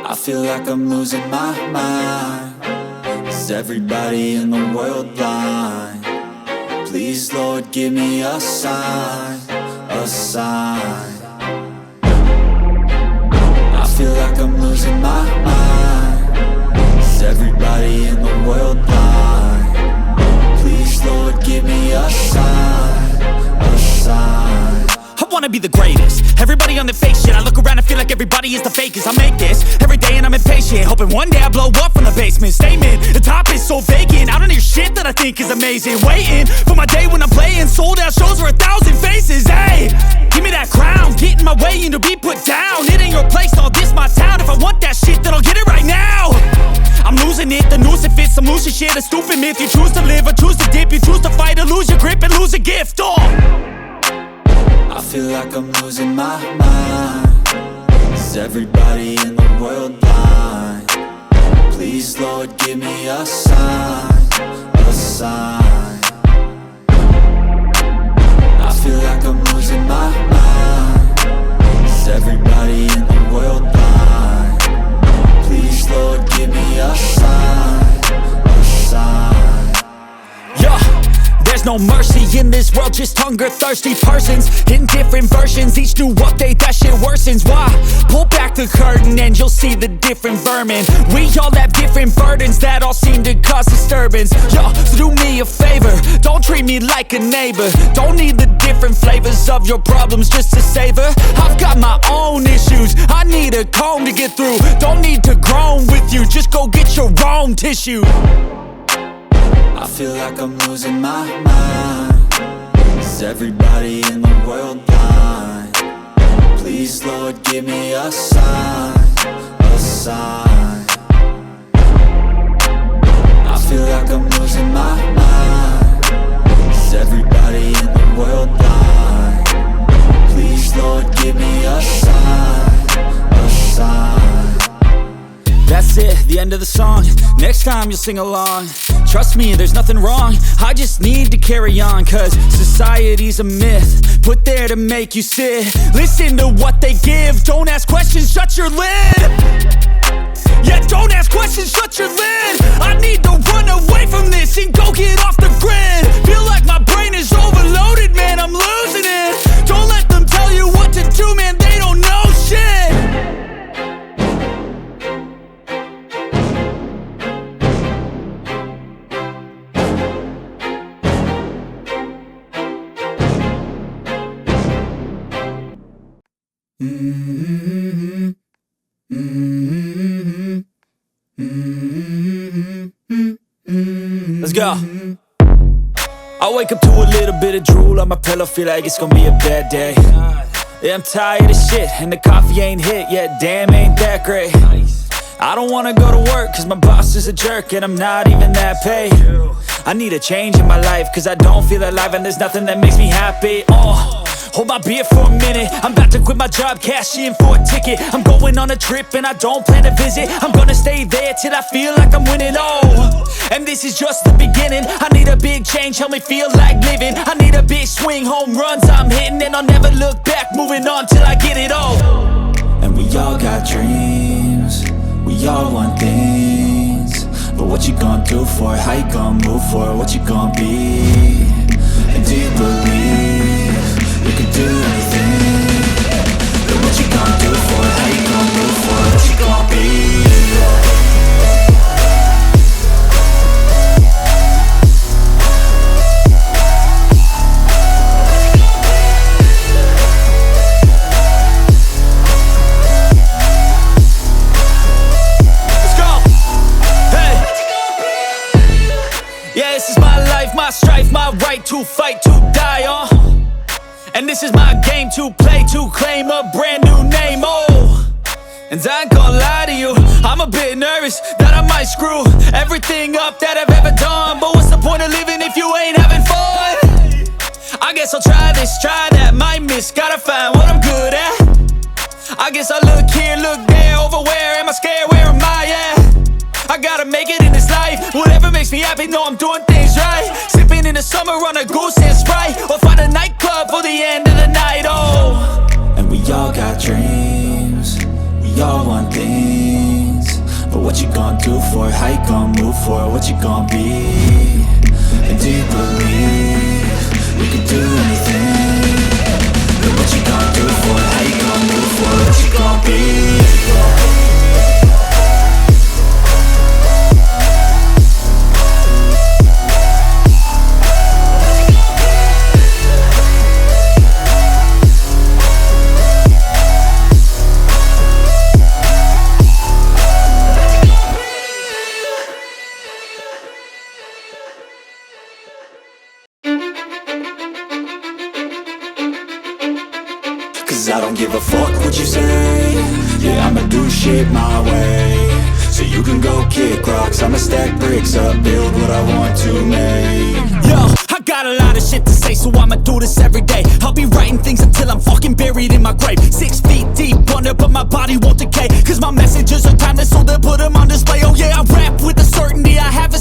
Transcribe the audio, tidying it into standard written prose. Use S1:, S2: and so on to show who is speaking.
S1: I feel like I'm losing my mind. Is everybody in the world blind? Please, Lord, give me a sign, a sign. I feel like I'm losing my mind. Is everybody in the world blind? Please, Lord, give me a sign, a sign.
S2: I wanna be the greatest. Everybody on the fake shit. I look around and feel like everybody is the fakest. I make this every day and I'm impatient, hoping one day I blow up from the basement. Statement, the top is so vacant. I don't hear shit that I think is amazing. Waiting for my day when I'm playing sold out shows for 1,000 faces. Hey, give me that crown, get in my way and to be put down. It ain't your place, no, this my town. If I want that shit, then I'll get it right now. I'm losing it, the noose it fits, some losing shit, a stupid myth. You choose to live or choose to dip, you choose to fight or lose your grip and lose a gift.
S1: I feel like I'm losing my mind. Is everybody in the world blind? Please, Lord, give me a sign, a sign. I feel like I'm losing my mind. Is everybody in the world blind? Please, Lord, give me a sign, a sign.
S2: Yeah. There's no mercy in this world, just hunger-thirsty persons in different versions. Each new update, that shit worsens. Why? Pull back the curtain and you'll see the different vermin. We all have different burdens that all seem to cause disturbance. Yo, so do me a favor, don't treat me like a neighbor. Don't need the different flavors of your problems just to savor. I've got my own issues, I need a comb to get through. Don't need to groan with you, just go get your own tissue.
S1: I feel like I'm losing my mind. Is everybody in the world blind? Please, Lord, give me a sign, a sign. I feel like I'm losing my mind. Is everybody in the world blind? Please, Lord, give me a sign, a sign.
S2: That's it, the end of the song. Next time you'll sing along. Trust me, there's nothing wrong. I just need to carry on, cause society's a myth put there to make you sit. Listen to what they give. Don't ask questions, shut your lid. Yeah, don't ask questions, shut your lid. I need to run away from this and go get off the grid. Feel like my brain is overloaded, man, I'm losing it. Don't let them tell you what to do, man, they don't know shit. Let's go. I wake up to a little bit of drool on my pillow, feel like it's gonna be a bad day. Yeah, I'm tired of shit and the coffee ain't hit yet, damn ain't that great. I don't wanna go to work cause my boss is a jerk and I'm not even that paid. I need a change in my life cause I don't feel alive and there's nothing that makes me happy. Hold my beer for a minute, I'm about to quit my job, cash in for a ticket. I'm going on a trip and I don't plan to visit. I'm gonna stay there till I feel like I'm winning, and this is just the beginning. I need a big change, help me feel like living. I need a big swing, home runs I'm hitting. And I'll never look back, moving on till I get it all.
S1: And we all got dreams, we all want things. But what you gonna do for it, how you gonna move for it, what you gonna be? And do you believe you can do anything? But what you gonna do for it, how you gonna move for it, what you gonna be?
S2: My strife, my right to fight, to die on. And this is my game to play, to claim a brand new name, And I ain't gonna lie to you, I'm a bit nervous that I might screw everything up that I've ever done. But what's the point of living if you ain't having fun? I guess I'll try this, try that, might miss, gotta find what I'm good at. I guess I look here, look there, over where am I scared, where am I at? I gotta make it in this life. Whatever makes me happy, know I'm doing things right. Sipping in the summer on a Goose and Sprite, or find a nightclub for the end of the night, And we all got dreams, we all want things.
S1: gonna do for it? How you gonna move for it? What you gonna be? And do you believe you can do anything? And what you gonna do for it? How you gonna move for it? What you gonna be? Cause I don't give a fuck what you say. Yeah, I'ma do shit my way. So you can go kick rocks, I'ma stack bricks up, build what I want to make.
S2: Yo, I got a lot of shit to say, so I'ma do this every day. I'll be writing things until I'm fucking buried in my grave. 6 feet deep under, but my body won't decay. Cause my messages are timeless, so they'll put them on display. Oh yeah, I rap with a certainty, I have a